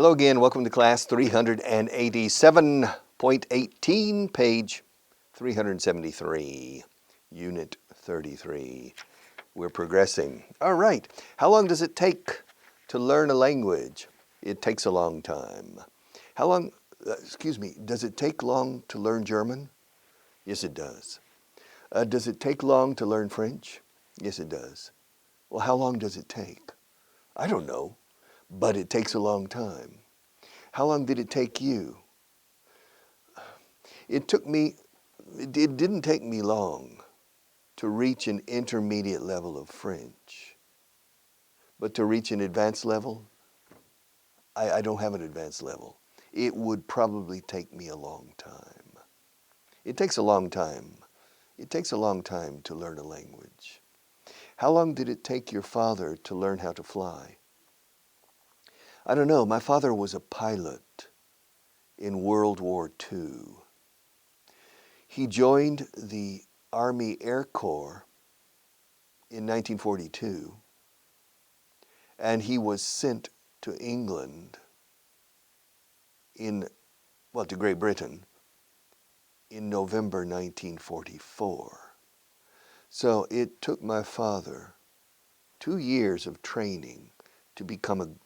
Hello again, welcome to class 387.18, page 373, unit 33. We're progressing. All right, how long does it take to learn a language? It takes a long time. How long, does it take long to learn German? Yes, it does. Does it take long to learn French? Yes, it does. Well, how long does it take? I don't know, but it takes a long time. How long did it take you? It didn't take me long to reach an intermediate level of French. But to reach an advanced level, I don't have an advanced level. It would probably take me a long time. It takes a long time. It takes a long time to learn a language. How long did it take your father to learn how to fly? I don't know. My father was a pilot in World War II. He joined the Army Air Corps in 1942, and he was sent to England to Great Britain in November 1944. So it took my father 2 years of training to become an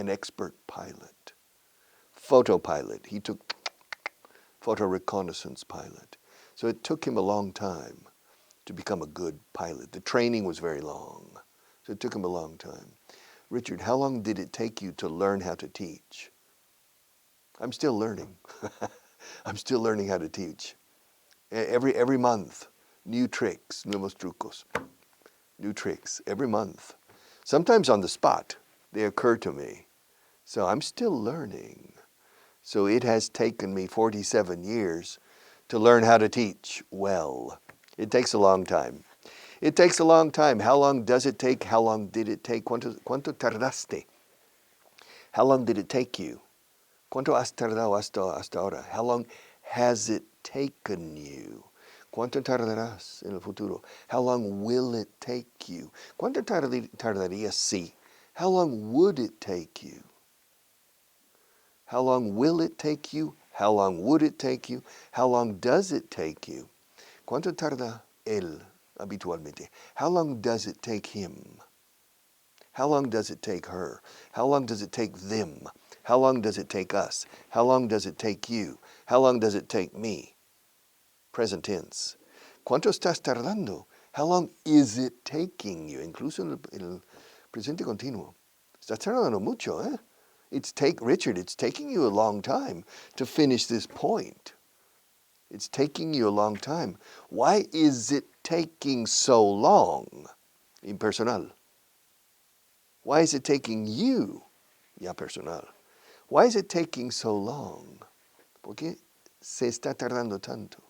expert pilot. Photo pilot. He took photo reconnaissance pilot. So it took him a long time to become a good pilot. The training was very long. So it took him a long time. Richard, how long did it take you to learn how to teach? I'm still learning. I'm still learning how to teach. Every month, new tricks, nuevos trucos, new tricks, every month. Sometimes on the spot, they occur to me. So I'm still learning. So it has taken me 47 years to learn how to teach well. It takes a long time. It takes a long time. How long does it take? How long did it take? ¿Cuánto tardaste? How long did it take you? ¿Cuánto has tardado hasta ahora? How long has it taken you? ¿Cuánto tardarás en el futuro? How long will it take you? ¿Cuánto tardaría si? How long would it take you? How long will it take you? How long would it take you? How long does it take you? ¿Cuánto tarda él habitualmente? How long does it take him? How long does it take her? How long does it take them? How long does it take us? How long does it take you? How long does it take me? Present tense. ¿Cuánto estás tardando? How long is it taking you? Incluso en el presente continuo. Estás tardando mucho, eh? Richard, it's taking you a long time to finish this point. It's taking you a long time. Why is it taking so long? Impersonal. Why is it taking you? Ya personal. Why is it taking so long? ¿Por qué se está tardando tanto?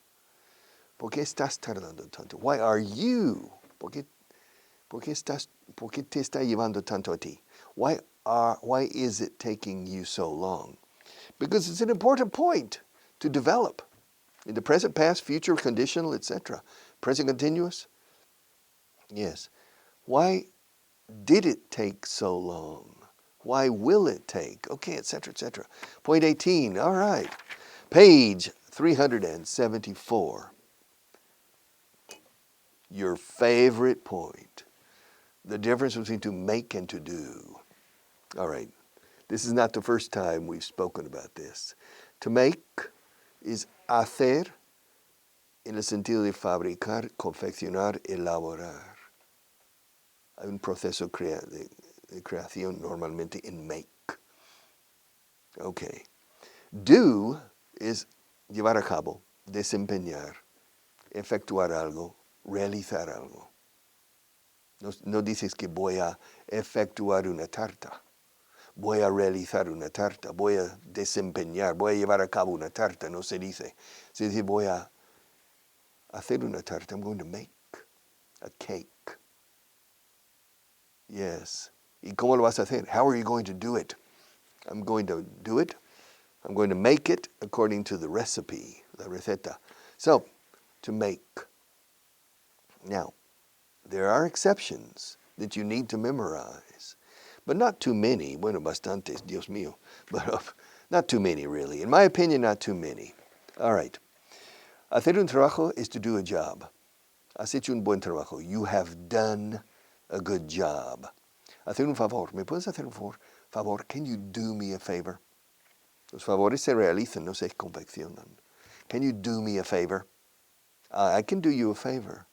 ¿Por qué estás tardando tanto? Why are you? ¿Por qué te está llevando tanto a ti? Why is it taking you so long? Because it's an important point to develop. In the present, past, future, conditional, etc. Present continuous? Yes. Why did it take so long? Why will it take? Okay, etc., etc. Point 18, all right. Page 374. Your favorite point. The difference between to make and to do. All right. This is not the first time we've spoken about this. To make is hacer en el sentido de fabricar, confeccionar, elaborar. Hay un proceso de creación normalmente en make. Okay. Do is llevar a cabo, desempeñar, efectuar algo, realizar algo. No dices que voy a efectuar una tarta, voy a realizar una tarta, voy a desempeñar, voy a llevar a cabo una tarta, no se dice. Se dice voy a hacer una tarta, I'm going to make a cake. Yes. ¿Y cómo lo vas a hacer? How are you going to do it? I'm going to do it. I'm going to make it according to the recipe, la receta. So, to make. Now, there are exceptions that you need to memorize. but not too many. Bueno, bastantes, Dios mío. But not too many, really. In my opinion, not too many. All right. Hacer un trabajo is to do a job. Has hecho un buen trabajo. You have done a good job. Hacer un favor. ¿Me puedes hacer un favor? Favor, can you do me a favor? Los favores se realizan, no se confeccionan. Can you do me a favor? I can do you a favor.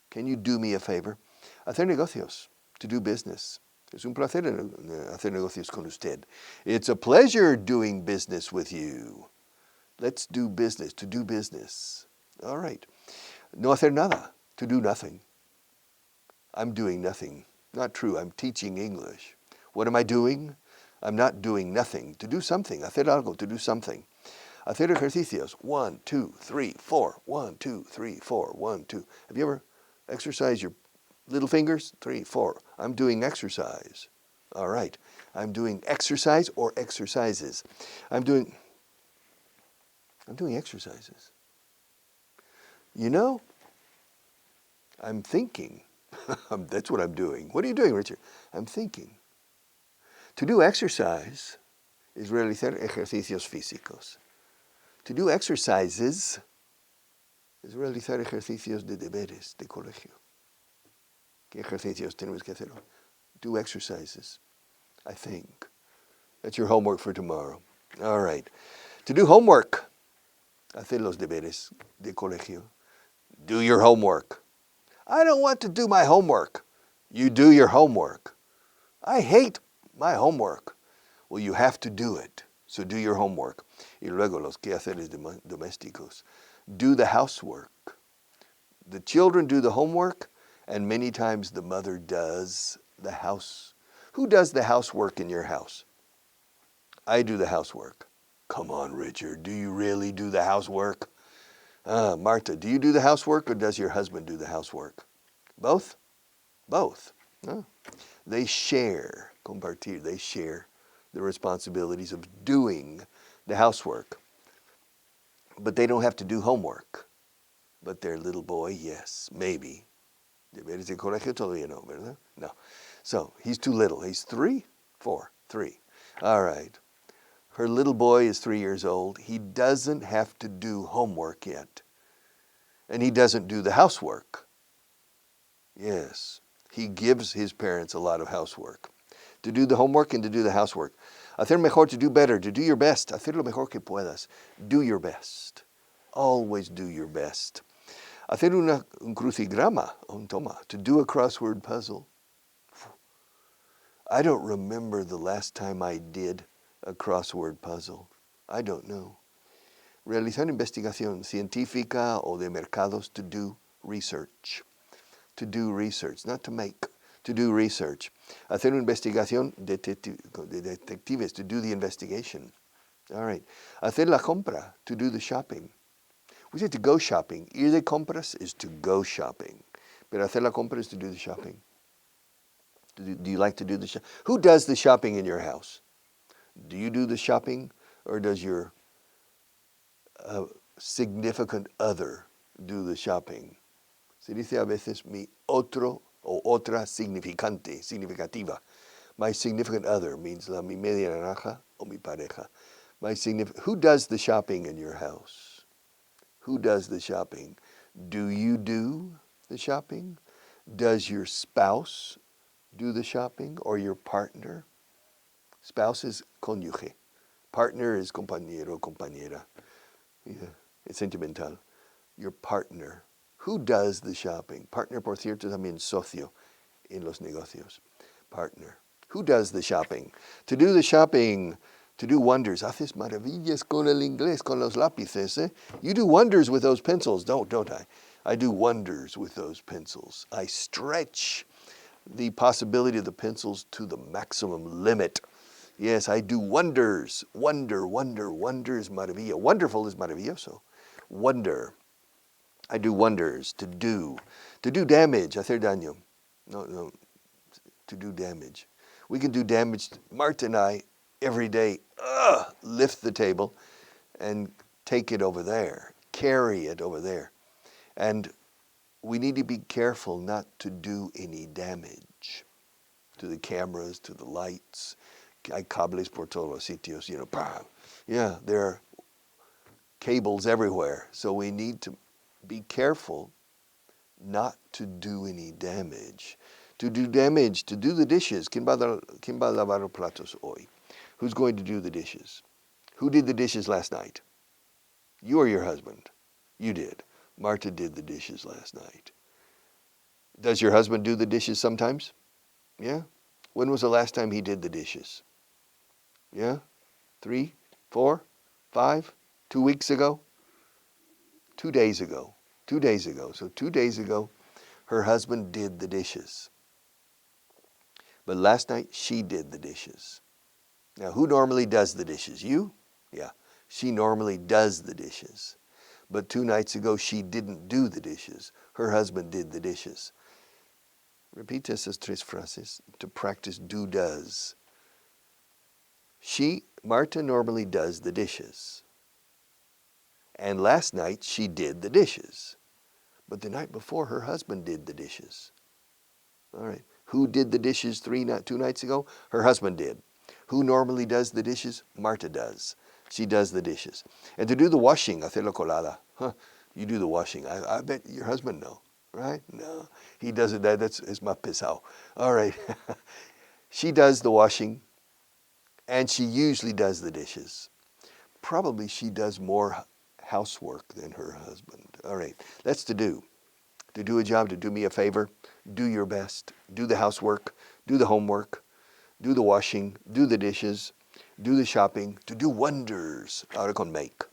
Can you do me a favor? Hacer negocios, to do business. Es un placer hacer negocios con usted. It's a pleasure doing business with you. Let's do business, to do business. All right. No hacer nada, to do nothing. I'm doing nothing. Not true, I'm teaching English. What am I doing? I'm not doing nothing. To do something, hacer algo, to do something. Hacer ejercicios, 1, 2, 3, 4, 1, 2, 3, 4, 1, 2. Have you ever exercised your little fingers? 3, 4. I'm doing exercise. All right. I'm doing exercise or exercises. I'm doing exercises. You know, I'm thinking. That's what I'm doing. What are you doing, Richard? I'm thinking. To do exercise is realizar ejercicios físicos. To do exercises es realizar ejercicios de deberes de colegio. ¿Qué ejercicios tenemos que hacer? Do exercises, I think. That's your homework for tomorrow. All right. To do homework, hacer los deberes de colegio. Do your homework. I don't want to do my homework. You do your homework. I hate my homework. Well, you have to do it. So do your homework. Y luego los quehaceres domésticos. Do the housework. The children do the homework, and many times the mother does the house. Who does the housework in your house? I do the housework. Come on, Richard, do you really do the housework? Marta, do you do the housework or does your husband do the housework? Both? Both. They share, compartir, they share the responsibilities of doing the housework. But they don't have to do homework. But their little boy, yes, maybe. Deberes de colegio todavía no, ¿verdad? No. So he's too little. He's 3, 4, 3. All right. Her little boy is 3 years old. He doesn't have to do homework yet. And he doesn't do the housework. Yes. He gives his parents a lot of housework. To do the homework and to do the housework. Hacer mejor, to do better, to do your best. Hacer lo mejor que puedas. Do your best. Always do your best. Hacer un crucigrama, to do a crossword puzzle. I don't remember the last time I did a crossword puzzle. I don't know. Realizar investigación científica o de mercados, to do research. To do research, not to make, to do research. Hacer una investigación de detectives, to do the investigation. All right. Hacer la compra, to do the shopping. We say to go shopping. Ir de compras is to go shopping. Pero hacer la compra is to do the shopping. Do you like to do the shopping? Who does the shopping in your house? Do you do the shopping or does your significant other do the shopping? Se dice a veces mi otro o otra significante, significativa. My significant other means mi media naranja o mi pareja. Who does the shopping in your house? Who does the shopping? Do you do the shopping? Does your spouse do the shopping or your partner? Spouse is cónyuge. Partner is compañero, compañera. Yeah, it's sentimental. Your partner. Who does the shopping? Partner, por cierto, también socio en los negocios. Partner. Who does the shopping? To do the shopping, to do wonders. Haces maravillas con el inglés, con los lápices. Eh? You do wonders with those pencils, don't I? I do wonders with those pencils. I stretch the possibility of the pencils to the maximum limit. Yes, I do wonders. Wonder is maravilla. Wonderful is maravilloso. Wonder. I do wonders, to do damage, hacer daño. No, to do damage. We can do damage, Marta and I, every day, lift the table and take it over there, carry it over there. And we need to be careful not to do any damage. to the cameras, to the lights. Hay cables por todos los sitios, you know, bah. Yeah, there are cables everywhere. So we need to be careful not to do any damage. To do damage, to do the dishes. ¿Quién va a lavar los platos hoy? Who's going to do the dishes? Who did the dishes last night? You or your husband? You did. Marta did the dishes last night. Does your husband do the dishes sometimes? Yeah? When was the last time he did the dishes? Yeah? 3, 4, 5, 2 weeks ago? 2 days ago. 2 days ago. So 2 days ago, her husband did the dishes. But last night, she did the dishes. Now, who normally does the dishes? You? Yeah. She normally does the dishes. But 2 nights ago, she didn't do the dishes. Her husband did the dishes. Repite esas 3 frases to practice do-does. Marta normally does the dishes. And last night, she did the dishes. But the night before, her husband did the dishes. All right. Who did the dishes 2 nights ago? Her husband did. Who normally does the dishes? Marta does. She does the dishes. And to do the washing, hacer la colada. You do the washing. I bet your husband knows, right? No. He does it. That's más pesado. All right. She does the washing, and she usually does the dishes. Probably she does more housework than her husband. All right. That's to do. To do a job, to do me a favor, do your best. Do the housework, do the homework, do the washing, do the dishes, do the shopping, to do wonders. Ahora con make.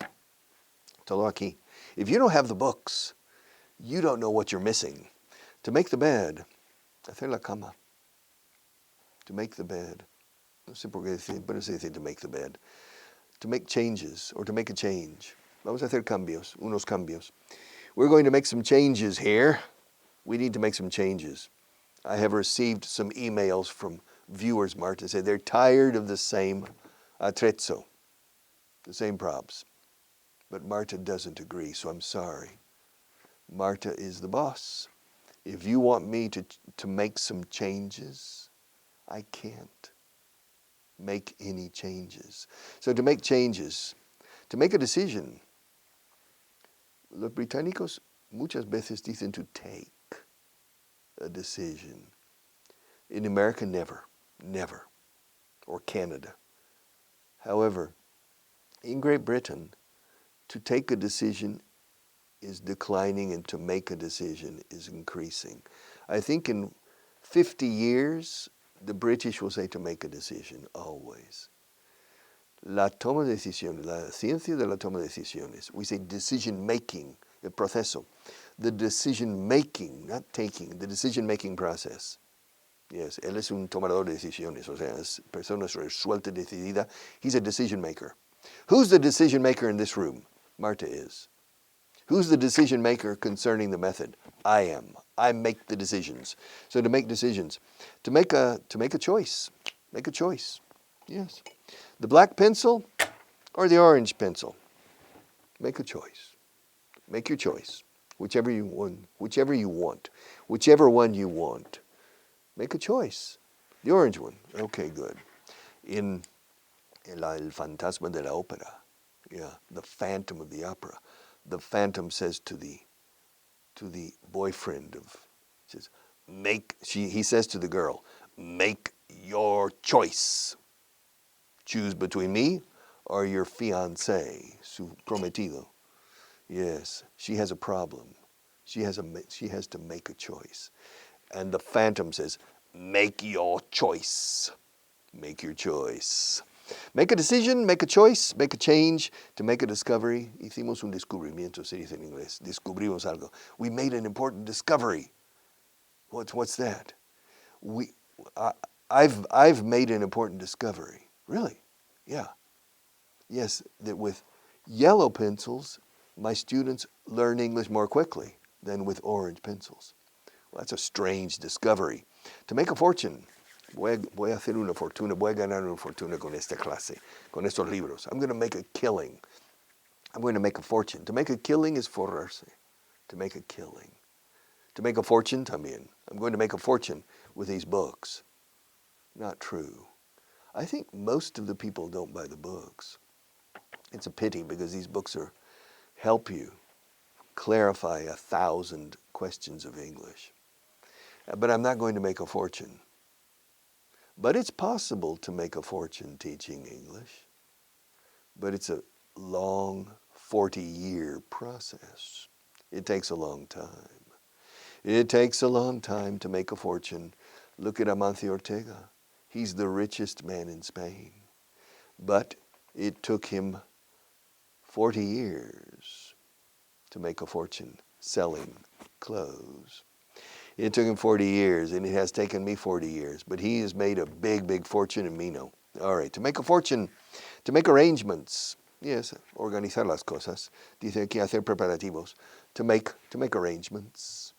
Todo aquí. If you don't have the books, you don't know what you're missing. To make the bed, hacer la cama. To make the bed. No sé por qué decir, pero se dice to make the bed. To make changes, or to make a change. Vamos a hacer cambios, unos cambios. We're going to make some changes here. We need to make some changes. I have received some emails from viewers, Marta, say they're tired of the same attrezzo, the same props. But Marta doesn't agree, so I'm sorry. Marta is the boss. If you want me to make some changes, I can't make any changes. So to make changes, to make a decision, los británicos muchas veces dicen to take a decision. In America, never, or Canada. However, in Great Britain, to take a decision is declining and to make a decision is increasing. I think in 50 years, the British will say to make a decision, always. La toma de decisiones, la ciencia de la toma de decisiones. We say decision-making, el proceso. The decision-making, not taking, the decision-making process. Yes, él es un tomador de decisiones, o sea, es persona resuelta, decidida. He's a decision maker. Who's the decision maker in this room? Marta is. Who's the decision maker concerning the method? I am. I make the decisions. So to make decisions, to make a choice. Make a choice. Yes. The black pencil or the orange pencil? Make a choice. Make your choice. Whichever one you want. Make a choice. The orange one. Okay, good. In El Fantasma de la Ópera, yeah, the Phantom of the Opera, the Phantom says to the boyfriend he says to the girl, make your choice. Choose between me or your fiancé, su prometido. Yes, she has a problem. She has to make a choice. And the Phantom says, make your choice. Make your choice. Make a decision, make a choice, make a change, to make a discovery. Hicimos un descubrimiento, se dice en inglés. Descubrimos algo. We made an important discovery. What's that? I've made an important discovery. Really? Yeah. Yes, that with yellow pencils, my students learn English more quickly than with orange pencils. Well, that's a strange discovery. To make a fortune, voy a hacer una fortuna, voy a ganar una fortuna con esta clase, con estos libros. I'm going to make a killing. I'm going to make a fortune. To make a killing is forrarse. To make a killing. To make a fortune también. I'm going to make a fortune with these books. Not true. I think most of the people don't buy the books. It's a pity because these books help you clarify 1,000 questions of English. But I'm not going to make a fortune. But it's possible to make a fortune teaching English. But it's a long 40-year process. It takes a long time. It takes a long time to make a fortune. Look at Amancio Ortega. He's the richest man in Spain. But it took him 40 years to make a fortune selling clothes. It took him 40 years, and it has taken me 40 years. But he has made a big, big fortune, and me no. All right, to make a fortune, to make arrangements. Yes, organizar las cosas. Dice aquí hacer preparativos. To make arrangements.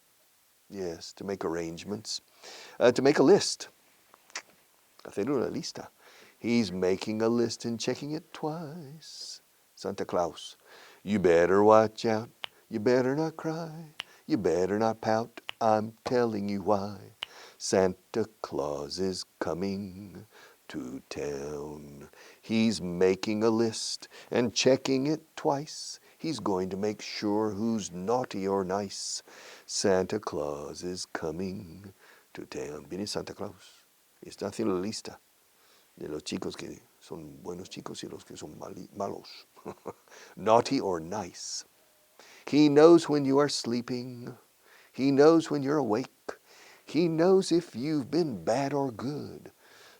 Yes, to make arrangements. To make a list. Hacer una lista. He's making a list and checking it twice. Santa Claus. You better watch out. You better not cry. You better not pout. I'm telling you why. Santa Claus is coming to town. He's making a list and checking it twice. He's going to make sure who's naughty or nice. Santa Claus is coming to town. Viene Santa Claus. Está haciendo la lista de los chicos que son buenos chicos y los que son malos. Naughty or nice. He knows when you are sleeping. He knows when you're awake. He knows if you've been bad or good.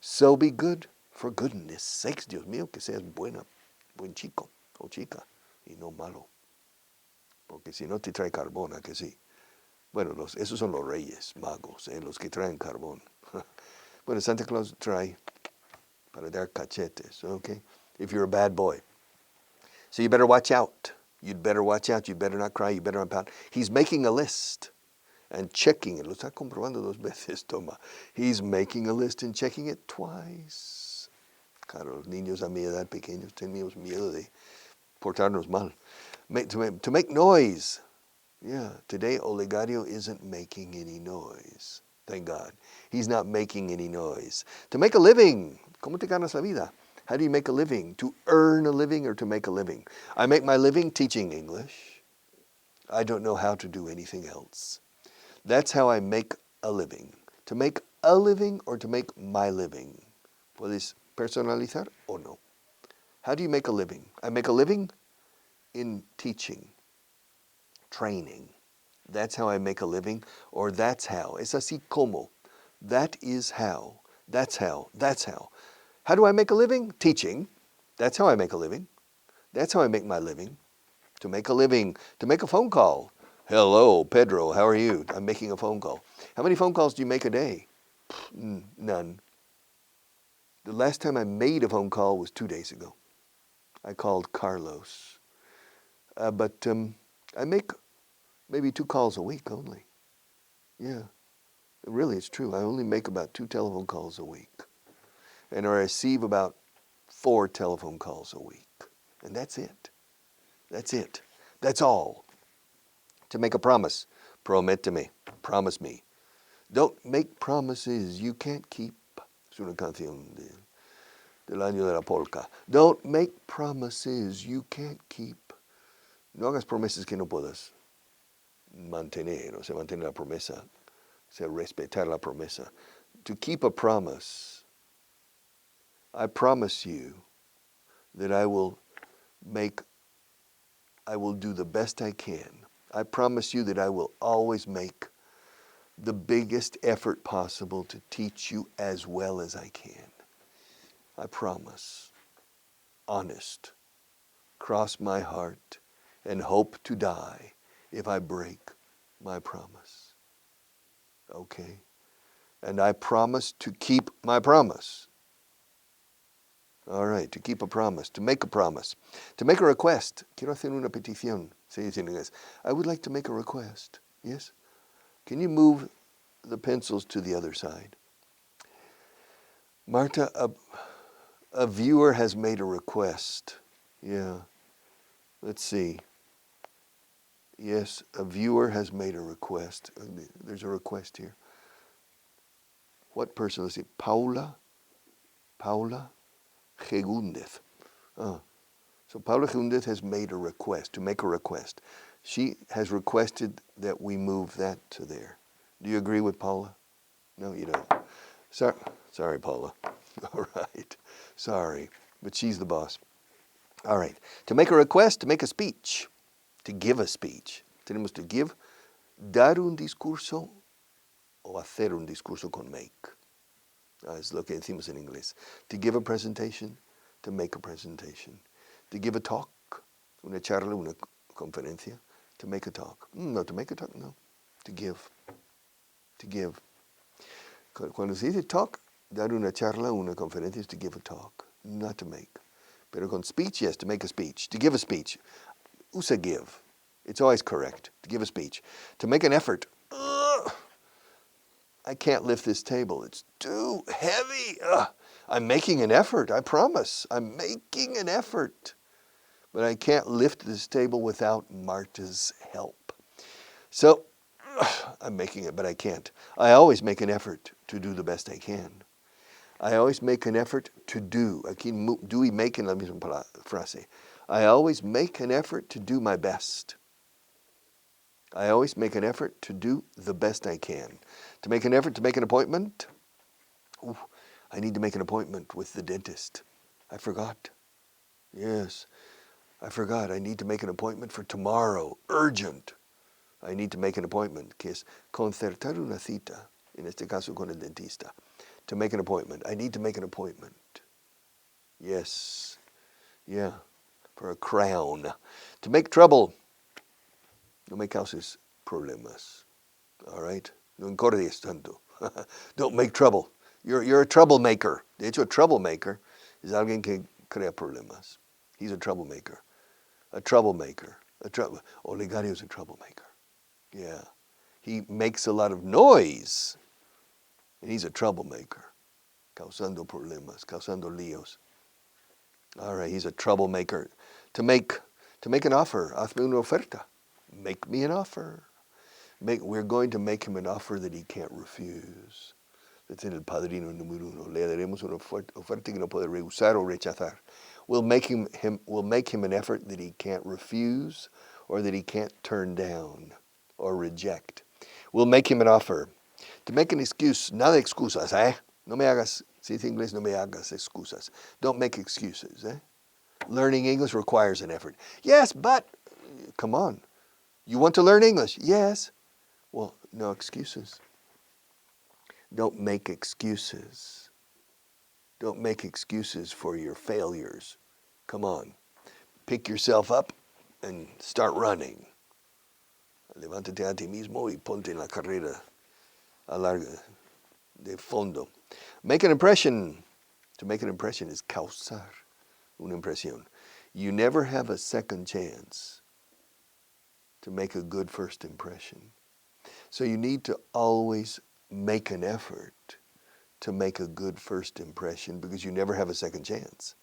So be good for goodness sakes. Dios mío, que seas buen chico o chica y no malo. Porque si no te trae carbón, ¿a que sí? Bueno, esos son los reyes magos, los que traen carbón. Bueno, Santa Claus trae para dar cachetes, okay? If you're a bad boy. So you better watch out. You'd better watch out. You better not cry. You better not pout. He's making a list and checking it. Lo está comprobando 2 veces, toma. He's making a list and checking it twice. Claro, los niños a mi edad pequeños teníamos miedo de portarnos mal. To make noise. Yeah, today Olegario isn't making any noise. Thank God. He's not making any noise. To make a living. ¿Cómo te ganas la vida? How do you make a living? To earn a living or to make a living? I make my living teaching English. I don't know how to do anything else. That's how I make a living. To make a living or to make my living. ¿Puedes personalizar o no? How do you make a living? I make a living in teaching, training. That's how I make a living, or that's how. Es así como. That is how. That's how. That's how. How do I make a living? Teaching. That's how I make a living. That's how I make my living. To make a living, to make a phone call. Hello, Pedro, how are you? I'm making a phone call. How many phone calls do you make a day? None. The last time I made a phone call was 2 days ago. I called Carlos. But I make maybe 2 calls a week only. Yeah, really, it's true. I only make about 2 telephone calls a week. And I receive about 4 telephone calls a week. And that's it. That's it. That's all. To make a promise. Prométeme. Promise me. Don't make promises you can't keep. Es una canción del año de la polka. Don't make promises you can't keep. No hagas promesas que no puedas mantener, o sea, mantener la promesa, o sea, respetar la promesa. To keep a promise, I promise you that I will do the best I can. I promise you that I will always make the biggest effort possible to teach you as well as I can. I promise. Honest. Cross my heart and hope to die if I break my promise. Okay? And I promise to keep my promise. All right, to keep a promise, to make a promise, to make a request. Quiero hacer una petición. Se dice en inglés. I would like to make a request. Yes? Can you move the pencils to the other side? Marta, a viewer has made a request. Yeah. Let's see. Yes, a viewer has made a request. There's a request here. What person? Let's see. Paula? Paula Gegundez. So Paula Gegundez has made a request, to make a request. She has requested that we move that to there. Do you agree with Paula? No, you don't. Sorry, Paula. All right. Sorry, but she's the boss. All right. To make a request, to make a speech, to give a speech. Tenemos to give, dar un discurso o hacer un discurso con make. Es lo que decimos en inglés. To give a presentation, to make a presentation. To give a talk, una charla, una conferencia. To make a talk. No, to make a talk, no. To give. To give. Cuando se dice talk, dar una charla, una conferencia is to give a talk, not to make. Pero con speech, yes, to make a speech. To give a speech. Usa give. It's always correct. To give a speech. To make an effort. I can't lift this table. It's too heavy. I'm making an effort, I promise. I'm making an effort. But I can't lift this table without Marta's help. So, I'm making it, but I can't. I always make an effort to do the best I can. I always make an effort to do. Aquí do y make en la misma frase. I always make an effort to do my best. I always make an effort to do the best I can. To make an effort to make an appointment. I need to make an appointment with the dentist. I forgot. Yes, I forgot. I need to make an appointment for tomorrow. Urgent. I need to make an appointment, que es concertar una cita, en este caso con el dentista. To make an appointment. I need to make an appointment. Yes. Yeah. For a crown. To make trouble. No me causes problemas. All right? No encordes tanto. Don't make trouble. You're a troublemaker. De hecho, a troublemaker is alguien que crea problemas. He's a troublemaker. A troublemaker. Olegario is a troublemaker. Yeah. He makes a lot of noise. And he's a troublemaker. Causando problemas, causando líos. All right, he's a troublemaker. To make an offer. Hazme una oferta. Make me an offer. We're going to make him an offer that he can't refuse. That's in El Padrino número 1. Le daremos una oferta que no puede rehusar o rechazar. We'll make him an effort that he can't refuse or that he can't turn down or reject. We'll make him an offer. To make an excuse, nada excusas, No me hagas, si dice inglés, no me hagas excusas. Don't make excuses, Learning English requires an effort. Yes, but, come on. You want to learn English? Yes. Well, no excuses. Don't make excuses. Don't make excuses for your failures. Come on. Pick yourself up and start running. Levántate a ti mismo y ponte en la carrera a larga de fondo. Make an impression. To make an impression is causar una impresión. You never have a second chance to make a good first impression. So you need to always make an effort to make a good first impression because you never have a second chance.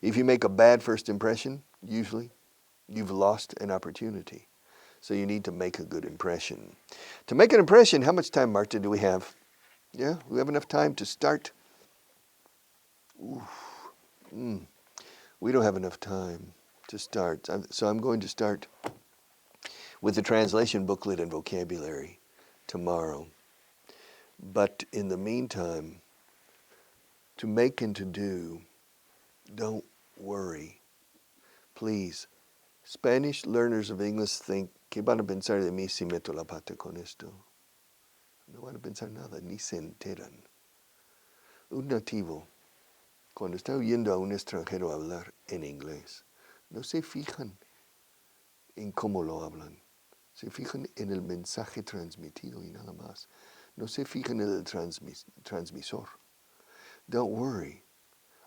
If you make a bad first impression, usually you've lost an opportunity. So you need to make a good impression. To make an impression, how much time, Marta, do we have? Yeah, we have enough time to start. We don't have enough time to start. So I'm going to start with the translation booklet and vocabulary tomorrow. But in the meantime, to make and to do, don't worry. Please, Spanish learners of English think, ¿qué van a pensar de mí si meto la pata con esto? No van a pensar nada, ni se enteran. Un nativo, cuando está oyendo a un extranjero hablar en inglés, no se fijan en cómo lo hablan. Se fijan en el mensaje transmitido y nada más. No se fijan en el transmisor. Don't worry.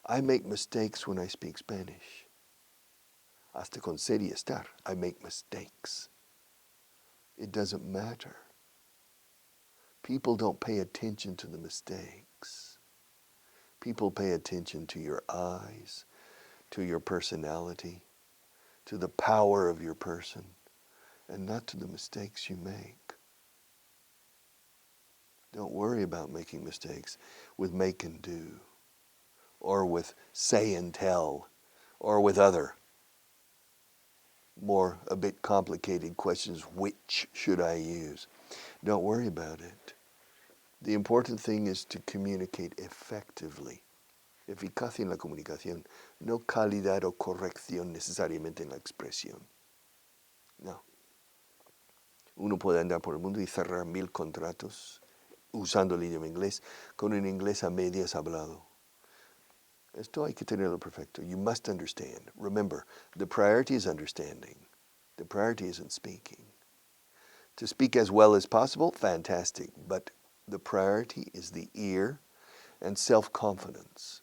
I make mistakes when I speak Spanish. Hasta con ser y estar, I make mistakes. It doesn't matter. People don't pay attention to the mistakes. People pay attention to your eyes, to your personality, to the power of your person, and not to the mistakes you make. Don't worry about making mistakes with make and do. or with say and tell, or with other more a bit complicated questions. Which should I use? Don't worry about it. The important thing is to communicate effectively. Eficacia en la comunicación, no calidad o corrección necesariamente en la expresión. No. Uno puede andar por el mundo y cerrar 1000 contratos usando el idioma inglés con un inglés a medias hablado. Esto hay que tenerlo perfecto. You must understand. Remember, the priority is understanding. The priority isn't speaking. To speak as well as possible, fantastic. But the priority is the ear and self-confidence.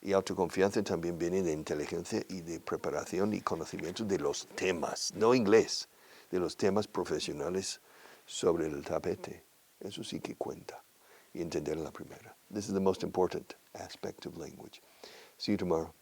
Y autoconfianza también viene de inteligencia y de preparación y conocimiento de los temas, no inglés, de los temas profesionales sobre el tapete. Eso sí que cuenta. Y entender la primera. This is the most important aspect of language. See you tomorrow.